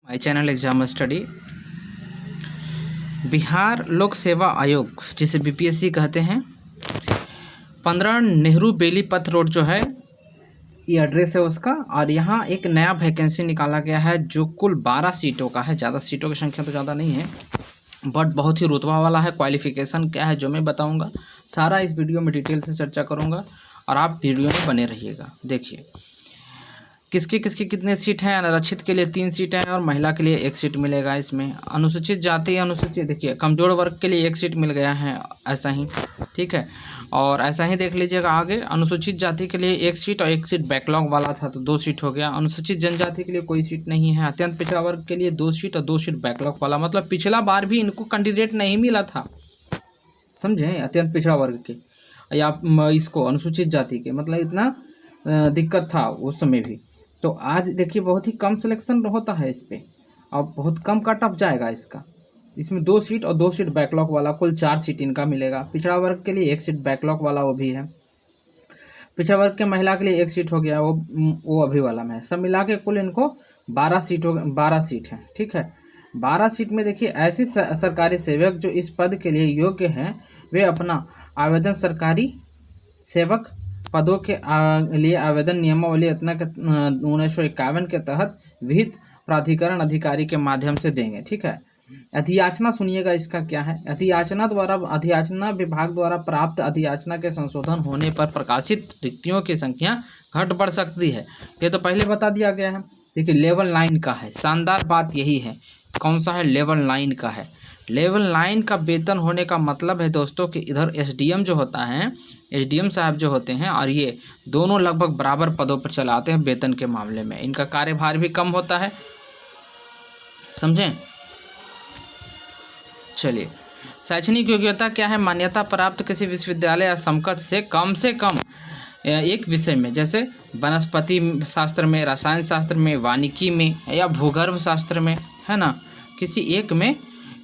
My channel exam study. Bihar लोक सेवा आयोग जिसे बीपीएससी कहते हैं, 15 नेहरू बेली पथ रोड जो है ये एड्रेस है उसका। और यहाँ एक नया वैकेंसी निकाला गया है जो कुल 12 सीटों का है। ज़्यादा सीटों की संख्या तो ज़्यादा नहीं है, बट बहुत ही रुतबा वाला है। क्वालिफिकेशन क्या है जो मैं बताऊँगा, सारा इस वीडियो में डिटेल से चर्चा करूँगा और आप वीडियो में बने रहिएगा। देखिए किसके किसके कितने सीट हैं। आरक्षित के लिए 3 सीटें हैं और महिला के लिए 1 सीट मिलेगा इसमें। अनुसूचित जाति अनुसूचित देखिए कमजोर वर्ग के लिए 1 सीट मिल गया है, ऐसा ही ठीक है। और ऐसा ही देख लीजिएगा आगे, अनुसूचित जाति के लिए 1 सीट और 1 सीट बैकलॉग वाला था तो 2 सीट हो गया। अनुसूचित जनजाति के लिए कोई सीट नहीं है। अत्यंत पिछड़ा वर्ग के लिए 2 सीट और 2 सीट बैकलॉग वाला, मतलब पिछला बार भी इनको कैंडिडेट नहीं मिला था, समझे। अत्यंत पिछड़ा वर्ग के या इसको अनुसूचित जाति के, मतलब इतना दिक्कत था उस समय भी। तो आज देखिए बहुत ही कम सिलेक्शन होता है इस पर और बहुत कम कट ऑफ जाएगा इसका। इसमें 2 सीट और 2 सीट बैकलॉग वाला, कुल 4 सीट इनका मिलेगा। पिछड़ा वर्ग के लिए 1 सीट बैकलॉग वाला वो भी है। पिछड़ा वर्ग के महिला के लिए 1 सीट हो गया, वो अभी वाला में है। सब मिला के कुल इनको 12 सीट है, ठीक है। 12 सीट में देखिए ऐसे सरकारी सेवक जो इस पद के लिए योग्य हैं वे अपना आवेदन सरकारी सेवक पदों के लिए आवेदन नियमावली 1951 के तहत विहित प्राधिकरण अधिकारी के माध्यम से देंगे, ठीक है। अधियाचना सुनिएगा इसका क्या है। अधियाचना विभाग द्वारा प्राप्त अधियाचना के संशोधन होने पर प्रकाशित रिक्तियों की संख्या घट बढ़ सकती है। ये तो पहले बता दिया गया है। देखिए लेवल 9 का है, शानदार बात यही है। कौन सा है? लेवल 9 का है। लेवल 9 का वेतन होने का मतलब है दोस्तों कि इधर एसडीएम जो होता है, एसडीएम साहब जो होते हैं और ये दोनों लगभग बराबर पदों पर चलाते हैं वेतन के मामले में। इनका कार्यभार भी कम होता है, समझें। चलिए, शैक्षणिक योग्यता क्या है? मान्यता प्राप्त किसी विश्वविद्यालय या समकक्ष से कम एक विषय में, जैसे वनस्पति शास्त्र में, रसायन शास्त्र में, वानिकी में या भूगर्भ शास्त्र में, है ना, किसी एक में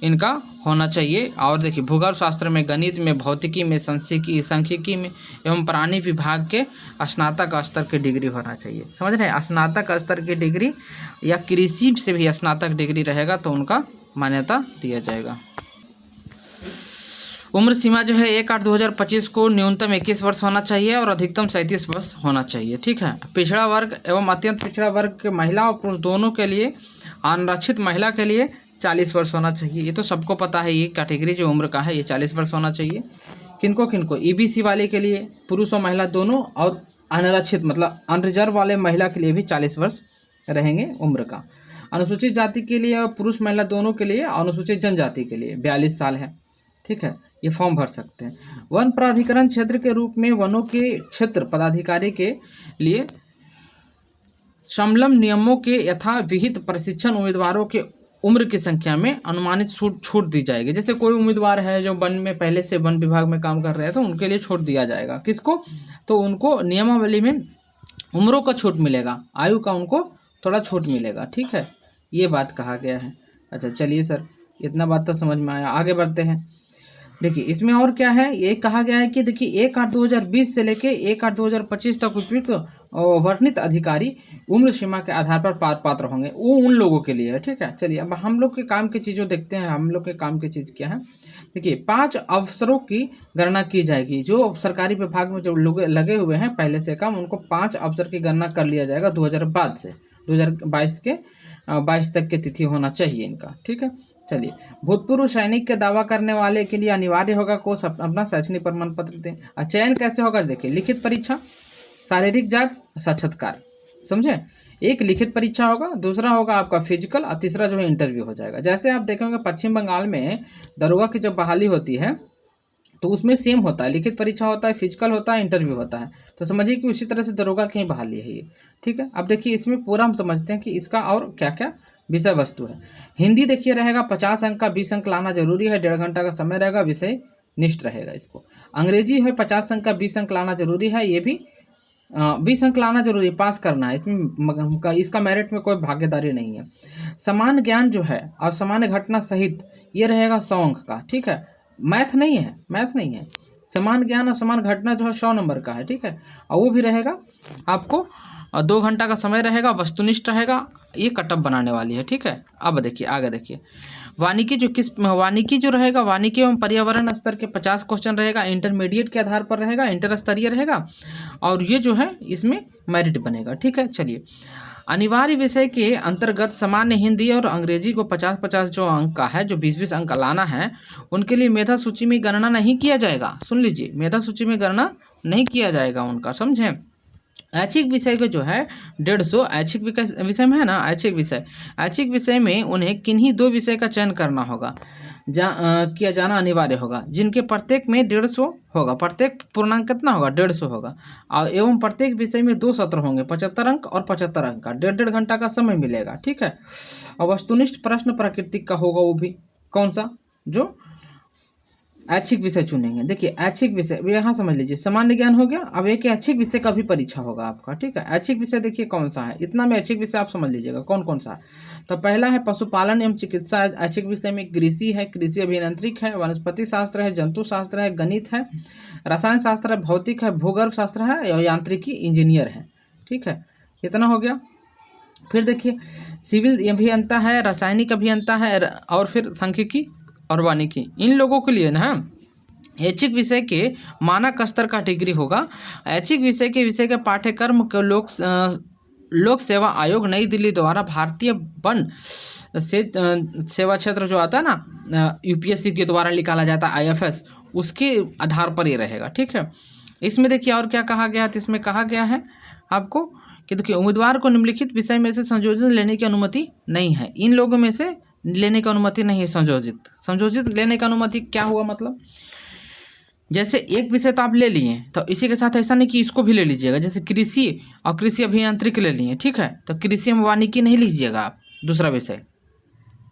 इनका होना चाहिए। और देखिए भूगर्भ शास्त्र में, गणित में, भौतिकी में, सांख्यिकी में एवं प्राणी विभाग के स्नातक स्तर की डिग्री होना चाहिए, समझ रहे हैं। स्नातक स्तर की डिग्री या कृषि से भी स्नातक डिग्री रहेगा तो उनका मान्यता दिया जाएगा। उम्र सीमा जो है 1/8/2025 को न्यूनतम 21 वर्ष होना चाहिए और अधिकतम 37 वर्ष होना चाहिए, ठीक है। पिछड़ा वर्ग एवं अत्यंत पिछड़ा वर्ग के महिला और पुरुष दोनों के लिए, अनारक्षित महिला के लिए 40 वर्ष होना चाहिए। ये तो सबको पता है, ये कैटेगरी जो उम्र का है ये 40 वर्ष होना चाहिए। किनको ईबीसी वाले के लिए, पुरुष और महिला दोनों, और अनारक्षित मतलब अनरिजर्व वाले महिला के लिए भी 40 वर्ष रहेंगे उम्र का। अनुसूचित जाति के लिए और पुरुष महिला दोनों के लिए, अनुसूचित जनजाति के लिए 42 साल है, ठीक है। ये फॉर्म भर सकते हैं। वन प्राधिकरण क्षेत्र के रूप में वनों के क्षेत्र पदाधिकारी के लिए समलम नियमों के यथा विहित प्रशिक्षण उम्मीदवारों के उम्र की संख्या में अनुमानित छूट दी जाएगी। जैसे कोई उम्मीदवार है जो वन में पहले से वन विभाग में काम कर रहे हैं तो उनके लिए छूट दिया जाएगा। किसको? तो उनको नियमावली में उम्रों का छूट मिलेगा, आयु का उनको थोड़ा छूट मिलेगा, ठीक है। ये बात कहा गया है। अच्छा चलिए सर, इतना बात तो समझ में आया, आगे बढ़ते हैं। देखिए इसमें और क्या है, ये कहा गया है कि देखिए 1/8/2020 से लेके 1/8/2025 तक उपयुक्त वर्णित अधिकारी उम्र सीमा के आधार पर पात्र होंगे। वो उन लोगों के लिए है, ठीक है। चलिए अब हम लोग के काम की चीज़ों देखते हैं। हम लोग के काम की चीज़ क्या है? देखिए 5 अवसरों की गणना की जाएगी। जो सरकारी विभाग में जो लोग लगे हुए हैं पहले से कम, उनको 5 अवसर की गणना कर लिया जाएगा 2022 से 2022 के 22 तक की तिथि होना चाहिए इनका, ठीक है। चलिए, भूतपूर्व सैनिक के दावा करने वाले के लिए अनिवार्य होगा को अपना शैक्षणिक प्रमाण पत्र दें। और चयन कैसे होगा? देखिए लिखित परीक्षा, शारीरिक जांच, साक्षात्कार, समझे। एक लिखित परीक्षा होगा, दूसरा होगा आपका फिजिकल और तीसरा जो है इंटरव्यू हो जाएगा। जैसे आप देखेंगे पश्चिम बंगाल में दरोगा की जब बहाली होती है तो उसमें सेम होता है, लिखित परीक्षा होता है, फिजिकल होता है, इंटरव्यू होता है। तो समझिए कि उसी तरह से दरोगा की बहाली है ये, ठीक है। अब देखिए इसमें पूरा हम समझते हैं कि इसका और क्या क्या विषय वस्तु है। हिंदी देखिए रहेगा 50 अंक का, 20 अंक लाना जरूरी है, 1.5 घंटा का समय रहेगा, विषय निष्ठ रहेगा इसको। अंग्रेजी है 50 अंक का, 20 अंक लाना जरूरी है, ये भी 20 अंक लाना जरूरी है, पास करना है इसमें, इसका मेरिट में कोई भागीदारी नहीं है। समान ज्ञान जो है और सामान्य घटना सहित ये रहेगा 100 अंक का, ठीक है। मैथ नहीं है। समान ज्ञान और समान घटना जो है 100 नंबर का है, ठीक है। और वो भी रहेगा आपको और 2 घंटा का समय रहेगा, वस्तुनिष्ठ रहेगा, ये कटअप बनाने वाली है। ठीक है, अब देखिए आगे देखिए वानिकी जो रहेगा, वानिकी एवं पर्यावरण स्तर के 50 क्वेश्चन रहेगा, इंटरमीडिएट के आधार पर रहेगा, इंटर स्तरीय रहेगा, और ये जो है इसमें मेरिट बनेगा। ठीक है, चलिए अनिवार्य विषय के अंतर्गत सामान्य हिंदी और अंग्रेजी को 50-50 जो अंक का है, जो 20-20 अंक का लाना है, उनके लिए मेधा सूची में गणना नहीं किया जाएगा। सुन लीजिए, मेधा सूची में गणना नहीं किया जाएगा उनका, समझें। ऐच्छिक विषय के जो है 150 ऐच्छिक विषय में है ना, ऐच्छिक विषय में उन्हें किन्हीं 2 विषय का चयन करना होगा, किया जाना अनिवार्य होगा, जिनके प्रत्येक में 150 होगा, प्रत्येक पूर्णांक कितना होगा 150 होगा, और एवं प्रत्येक विषय में 2 सत्र होंगे, 75 अंक और 75 अंक का, 1.5 घंटा का समय मिलेगा। ठीक है, और वस्तुनिष्ठ प्रश्न प्राकृतिक का होगा, वो भी कौन सा, जो ऐच्छिक विषय चुनेंगे। देखिए ऐच्छिक विषय यहाँ समझ लीजिए, सामान्य ज्ञान हो गया। अब एक ऐच्छिक विषय का भी परीक्षा होगा आपका। ठीक है, ऐच्छिक विषय देखिए कौन सा है, इतना में ऐच्छिक विषय आप समझ लीजिएगा कौन कौन सा है। तो पहला है पशुपालन एवं चिकित्सा, ऐच्छिक विषय में कृषि है, कृषि अभियांत्रिक है, वनस्पति शास्त्र है, जंतु शास्त्र है, गणित है, रसायन शास्त्र है, भौतिक है, भूगर्भ शास्त्र है और यांत्रिकी इंजीनियर है। ठीक है, इतना हो गया। फिर देखिए सिविल अभियंता है, रासायनिक अभियंता है, और फिर सांख्यिकी और वानिकी। इन लोगों के लिए ना ऐच्छिक विषय के मानक स्तर का डिग्री होगा। ऐच्छिक विषय के पाठ्यक्रम को लोक सेवा आयोग नई दिल्ली द्वारा भारतीय वन से सेवा क्षेत्र जो आता है ना, यूपीएससी के द्वारा निकाला जाता है, IFS, उसके आधार पर ये रहेगा। ठीक है, इसमें देखिए और क्या कहा गया है, तो इसमें कहा गया है आपको कि देखिए उम्मीदवार को निम्नलिखित विषय में से संयोजित लेने की अनुमति नहीं है। इन लोगों में से लेने की अनुमति नहीं है संयोजित लेने की अनुमति क्या हुआ, मतलब जैसे एक विषय तो आप ले लिए, तो इसी के साथ ऐसा नहीं कि इसको भी ले लीजिएगा। जैसे कृषि और कृषि अभियांत्रिकी ले लिए, ठीक है, तो कृषि एवं वानिकी नहीं लीजिएगा आप दूसरा विषय,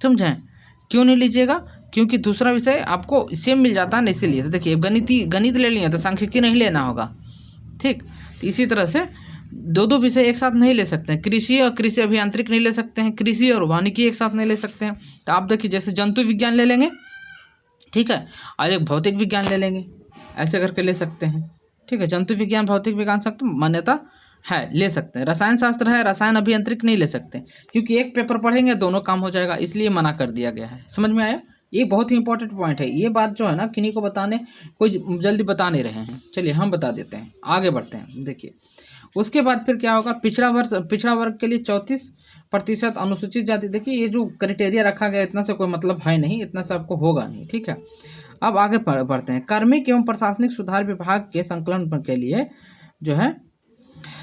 समझें। क्यों नहीं लीजिएगा, क्योंकि दूसरा विषय आपको सेम मिल जाता है ना, इसीलिए। तो देखिए गणित ले लिए तो सांख्यिकी नहीं लेना होगा। ठीक, तो इसी तरह से 2 विषय एक साथ नहीं ले सकते हैं, कृषि और कृषि अभियांत्रिक नहीं ले सकते हैं, कृषि और वानिकी एक साथ नहीं ले सकते हैं। तो आप देखिए जैसे जंतु विज्ञान ले लेंगे, ठीक है, और एक भौतिक विज्ञान ले लेंगे, ऐसे करके ले सकते हैं। ठीक है, जंतु विज्ञान भौतिक विज्ञान सकते मान्यता है, ले सकते हैं। रसायन शास्त्र है, रसायन अभियांत्रिक नहीं ले सकते, क्योंकि एक पेपर पढ़ेंगे दोनों काम हो जाएगा, इसलिए मना कर दिया गया है। समझ में आया, ये बहुत ही इंपॉर्टेंट पॉइंट है। ये बात जो है ना, किन्हीं को बताने कोई जल्दी बता नहीं रहे हैं, चलिए हम बता देते हैं, आगे बढ़ते हैं। देखिए उसके बाद फिर क्या होगा, पिछड़ा वर्ग के लिए 34% अनुसूचित जाति। देखिए ये जो क्राइटेरिया रखा गया, इतना से कोई मतलब है नहीं, इतना से आपको होगा नहीं। ठीक है, अब आगे बढ़ते हैं। कार्मिक एवं प्रशासनिक सुधार विभाग के संकलन के लिए जो है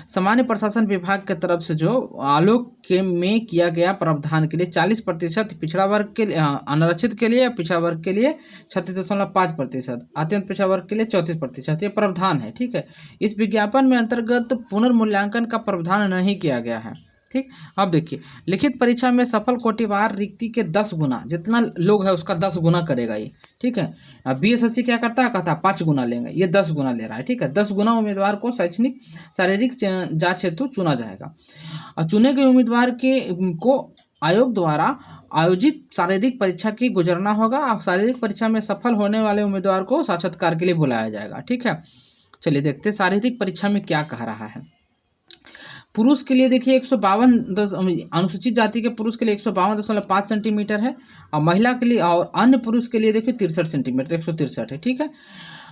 सामान्य प्रशासन विभाग की तरफ से जो आलोक के में किया गया प्रावधान के लिए 40% पिछड़ा वर्ग के लिए, अनारक्षित के लिए, पिछड़ा वर्ग के लिए 36.5%, अत्यंत पिछड़ा वर्ग के लिए 34%, ये प्रावधान है। ठीक है, इस विज्ञापन में अंतर्गत पुनर्मूल्यांकन का प्रावधान नहीं किया गया है। ठीक, अब देखिए लिखित परीक्षा में सफल कोटिवार रिक्ति के 10 गुना, जितना लोग है उसका 10 गुना करेगा ये। ठीक है, अब BSSC क्या करता है, कहता है 5 गुना लेंगे, ये 10 गुना ले रहा है। ठीक है, 10 गुना उम्मीदवार को शैक्षणिक शारीरिक जांच हेतु चुना जाएगा, और चुने गए उम्मीदवार को आयोग द्वारा आयोजित शारीरिक परीक्षा की गुजरना होगा, और शारीरिक परीक्षा में सफल होने वाले उम्मीदवार को साक्षात्कार के लिए बुलाया जाएगा। ठीक है, चलिए देखते हैं शारीरिक परीक्षा में क्या कह रहा है। पुरुष के लिए देखिए 152, अनुसूचित जाति के पुरुष के लिए 152.5 सेंटीमीटर है, और महिला के लिए और अन्य पुरुष के लिए देखिए 63 सेंटीमीटर, 163 है। ठीक है,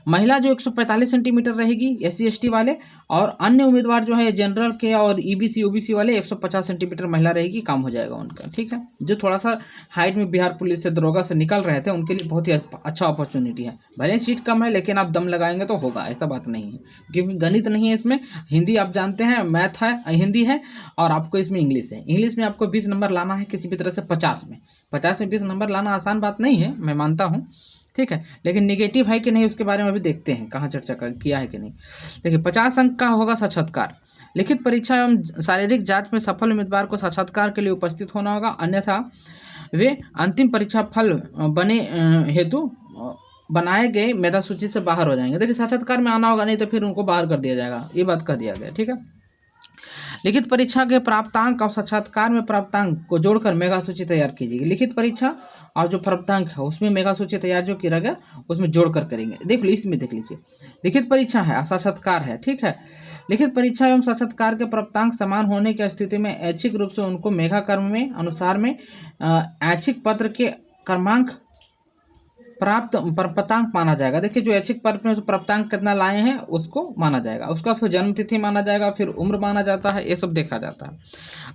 महिला जो 145 सेंटीमीटर रहेगी SC ST वाले, और अन्य उम्मीदवार जो है जनरल के और EBC OBC वाले 150 सेंटीमीटर महिला रहेगी, काम हो जाएगा उनका। ठीक है, जो थोड़ा सा हाइट में बिहार पुलिस से दरोगा से निकल रहे थे, उनके लिए बहुत ही अच्छा अपॉर्चुनिटी है। भले ही सीट कम है, लेकिन आप दम लगाएंगे तो होगा, ऐसा बात नहीं है, क्योंकि गणित नहीं है इसमें, हिंदी आप जानते हैं, मैथ है, हिंदी है, और आपको इसमें इंग्लिश है। इंग्लिश में आपको 20 नंबर लाना है किसी भी तरह से, 50 में 20 नंबर लाना आसान बात नहीं है, मैं मानता हूँ। ठीक है, लेकिन नेगेटिव है कि नहीं उसके बारे में अभी देखते हैं, कहाँ चर्चा किया है कि नहीं। देखिए 50 अंक का होगा साक्षात्कार। लिखित परीक्षा एवं शारीरिक जांच में सफल उम्मीदवार को साक्षात्कार के लिए उपस्थित होना होगा, अन्यथा वे अंतिम परीक्षा फल बने हेतु बनाए गए मेधा सूची से बाहर हो जाएंगे। देखिए साक्षात्कार में आना होगा, नहीं तो फिर उनको बाहर कर दिया जाएगा, ये बात कह दिया गया। ठीक है, लिखित परीक्षा के प्राप्तांक और साक्षात्कार में प्राप्तांक को जोड़कर मेगा सूची तैयार कीजिएगी। लिखित परीक्षा और जो प्राप्तांक है उसमें मेगा सूची तैयार जो किया गया उसमें जोड़कर करेंगे। देख लो इसमें देख लीजिए, लिखित परीक्षा है, साक्षात्कार है, ठीक है। लिखित परीक्षा एवं साक्षात्कार के प्राप्तांक समान होने की स्थिति में ऐच्छिक रूप से उनको मेगा क्रम में अनुसार में ऐच्छिक पत्र के क्रमांक प्राप्त प्राप्तांक माना जाएगा। देखिए जो ऐच्छिक पत्र में प्राप्तांक कितना लाए हैं उसको माना जाएगा, उसका फिर जन्म तिथि माना जाएगा, फिर उम्र माना जाता है, ये सब देखा जाता है।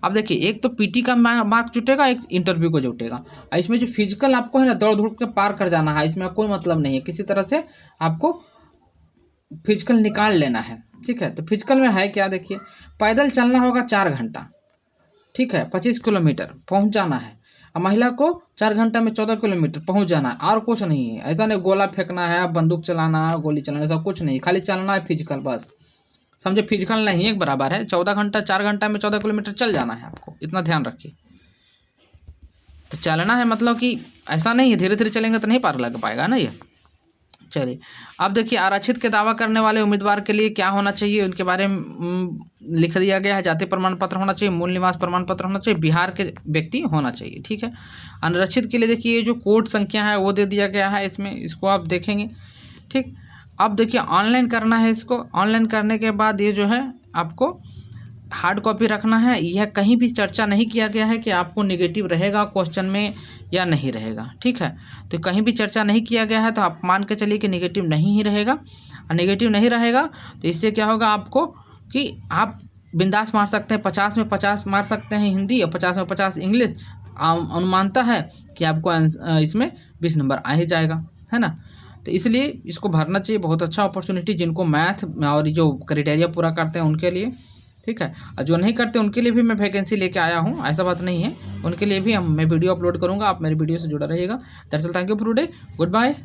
अब देखिए एक तो पीटी का मार्क जुटेगा, एक इंटरव्यू को जुटेगा। और इसमें जो फिजिकल आपको है ना दौड़ धूप के पार कर जाना है, इसमें कोई मतलब नहीं है, किसी तरह से आपको फिजिकल निकाल लेना है, ठीक है। तो फिजिकल में है क्या, देखिए पैदल चलना होगा 4 घंटा, ठीक है, 25 किलोमीटर पहुँच जाना है। और महिला को 4 घंटा में 14 किलोमीटर पहुंच जाना है, और कुछ नहीं है। ऐसा नहीं गोला फेंकना है, बंदूक चलाना है, गोली चलाना, ऐसा कुछ नहीं, खाली चलना है फिजिकल, बस समझे। फिजिकल नहीं एक बराबर है 14 घंटा, 4 घंटा में 14 किलोमीटर चल जाना है आपको, इतना ध्यान रखिए। तो चलना है मतलब कि ऐसा नहीं है धीरे धीरे चलेंगे तो नहीं पार लग पाएगा ना ये। चलिए अब देखिए आरक्षित के दावा करने वाले उम्मीदवार के लिए क्या होना चाहिए, उनके बारे में लिख दिया गया है। जाति प्रमाण पत्र होना चाहिए, मूल निवास प्रमाण पत्र होना चाहिए, बिहार के व्यक्ति होना चाहिए, ठीक है। अनारक्षित के लिए देखिए जो कोड संख्या है वो दे दिया गया है इसमें, इसको आप देखेंगे, ठीक। अब देखिए ऑनलाइन करना है इसको, ऑनलाइन करने के बाद ये जो है आपको हार्ड कॉपी रखना है। यह कहीं भी चर्चा नहीं किया गया है कि आपको नेगेटिव रहेगा क्वेश्चन में या नहीं रहेगा, ठीक है। तो कहीं भी चर्चा नहीं किया गया है, तो आप मान के चलिए कि नेगेटिव नहीं ही रहेगा। और नेगेटिव नहीं रहेगा तो इससे क्या होगा आपको कि आप बिंदास मार सकते हैं, 50 में 50 मार सकते हैं हिंदी और 50 में 50 इंग्लिश। अनुमानता है कि आपको इसमें 20 नंबर आ ही जाएगा, है ना। तो इसलिए इसको भरना चाहिए, बहुत अच्छा अपॉर्चुनिटी जिनको मैथ और जो क्राइटेरिया पूरा करते हैं उनके लिए, ठीक है। और जो नहीं करते उनके लिए भी मैं वैकेंसी लेके आया हूँ, ऐसा बात नहीं है, उनके लिए भी मैं वीडियो अपलोड करूँगा। आप मेरी वीडियो से जुड़ा रहिएगा। दरअसल thank you for today, good bye.